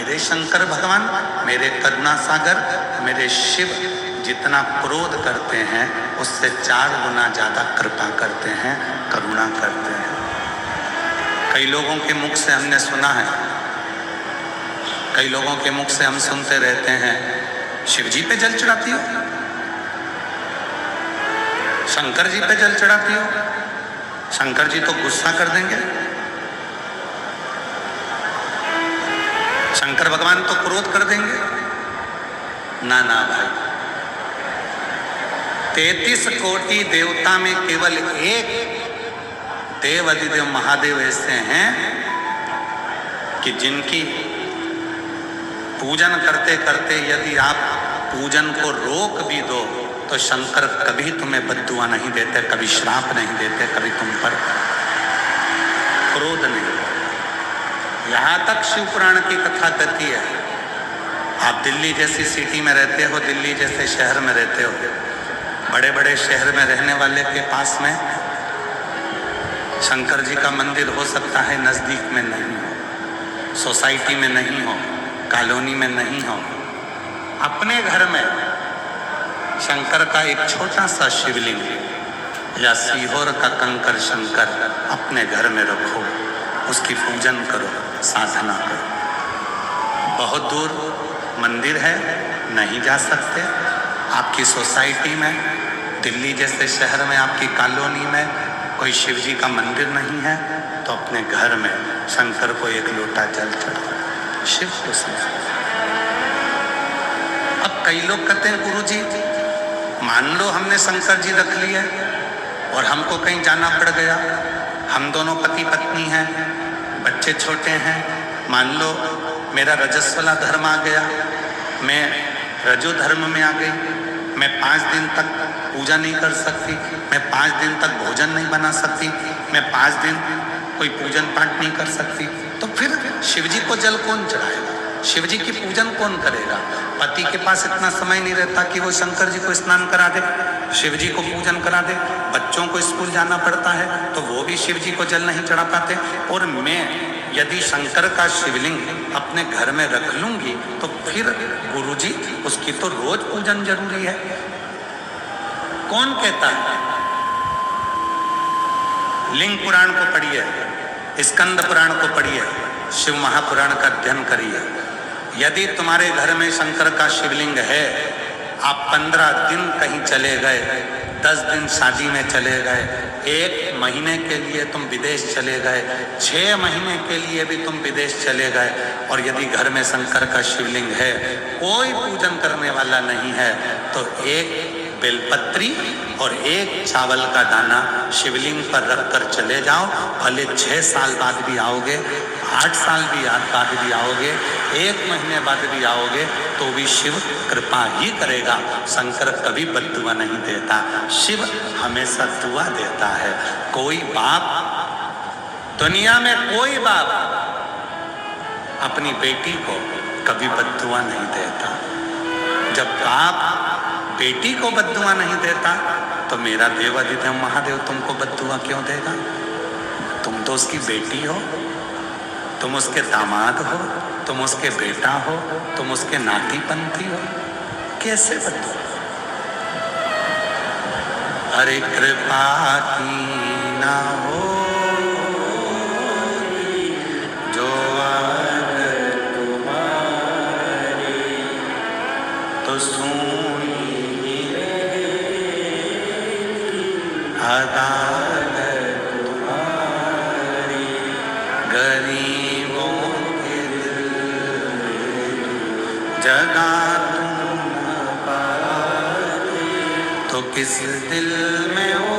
मेरे शंकर भगवान, मेरे करुणा सागर, मेरे शिव जितना क्रोध करते हैं उससे 4 गुना ज्यादा कृपा करते हैं, करुणा करते हैं। कई लोगों के मुख से हमने सुना है, कई लोगों के मुख से हम सुनते रहते हैं, शिव जी पे जल चढ़ाती हो, शंकर जी पे जल चढ़ाती हो, शंकर जी तो गुस्सा कर देंगे, शंकर भगवान तो क्रोध कर देंगे। ना ना भाई, 33 कोटि देवता में केवल एक देव अधिदेव महादेव ऐसे हैं कि जिनकी पूजन करते करते यदि आप पूजन को रोक भी दो तो शंकर कभी तुम्हें बद्दुआ नहीं देते, कभी श्राप नहीं देते, कभी तुम पर क्रोध नहीं। यहां तक शिव पुराण की कथा कहती है, आप दिल्ली जैसी सिटी में रहते हो, दिल्ली जैसे शहर में रहते हो, बड़े बड़े शहर में रहने वाले के पास में शंकर जी का मंदिर हो सकता है नजदीक में नहीं हो, सोसाइटी में नहीं हो, कॉलोनी में नहीं हो, अपने घर में शंकर का एक छोटा सा शिवलिंग या सीहोर का कंकर शंकर अपने घर में रखो, उसकी पूजन करो, साधना करो। बहुत दूर मंदिर है, नहीं जा सकते, आपकी सोसाइटी में, दिल्ली जैसे शहर में, आपकी कॉलोनी में कोई शिव जी का मंदिर नहीं है तो अपने घर में शंकर को एक लोटा जल चढ़ाओ, शिव को समझो। अब कई लोग कहते हैं गुरुजी मान लो हमने शंकर जी रख लिए और हमको कहीं जाना पड़ गया, हम दोनों पति पत्नी हैं, बच्चे छोटे हैं, मान लो मेरा रजस्वला धर्म आ गया, मैं रजो धर्म में आ गई, मैं 5 दिन तक पूजा नहीं कर सकती, मैं 5 दिन तक भोजन नहीं बना सकती, मैं 5 दिन कोई पूजन पाठ नहीं कर सकती, तो फिर शिव जी को जल कौन चढ़ाएगा, शिव जी की पूजन कौन करेगा? पति के पास इतना समय नहीं रहता कि वो शंकर जी को स्नान करा दे, शिव जी को पूजन करा दे, बच्चों को स्कूल जाना पड़ता है तो वो भी शिव जी को जल नहीं चढ़ा पाते। और मैं यदि शंकर का शिवलिंग अपने घर में रख लूंगी तो फिर गुरुजी उसकी तो रोज पूजन जरूरी है। कौन कहता है? लिंग पुराण को पढ़िए, स्कंद पुराण को पढ़िए, शिव महापुराण का अध्ययन करिए। यदि तुम्हारे घर में शंकर का शिवलिंग है, आप 15 दिन कहीं चले गए, 10 दिन शादी में चले गए, 1 महीने के लिए तुम विदेश चले गए, 6 महीने के लिए भी तुम विदेश चले गए, और यदि घर में शंकर का शिवलिंग है, कोई पूजन करने वाला नहीं है, तो 1 बेलपत्री और 1 चावल का दाना शिवलिंग पर रखकर चले जाओ। भले 6 साल बाद भी आओगे, 8 साल भी बाद भी आओगे, 1 महीने बाद भी आओगे, तो भी शिव कृपा ही करेगा। शंकर कभी बद्दुआ नहीं देता, शिव हमेशा दुआ देता है। कोई बाप, दुनिया में कोई बाप अपनी बेटी को कभी बद्दुआ नहीं देता। जब बाप बेटी को बद्दुआ नहीं देता तो मेरा देवाधिदेव महादेव तुमको बद्दुआ क्यों देगा? तुम तो उसकी बेटी हो, तुम उसके दामाद हो, तुम उसके बेटा हो, तुम उसके नाती पंथी हो, कैसे बद्दुआ? अरे कृपा की ना हो जो अगर तुम्हारी तो अदालत तुम्हारी, गरीबों के दिल जगा तुम न पाते तो किस दिल में हो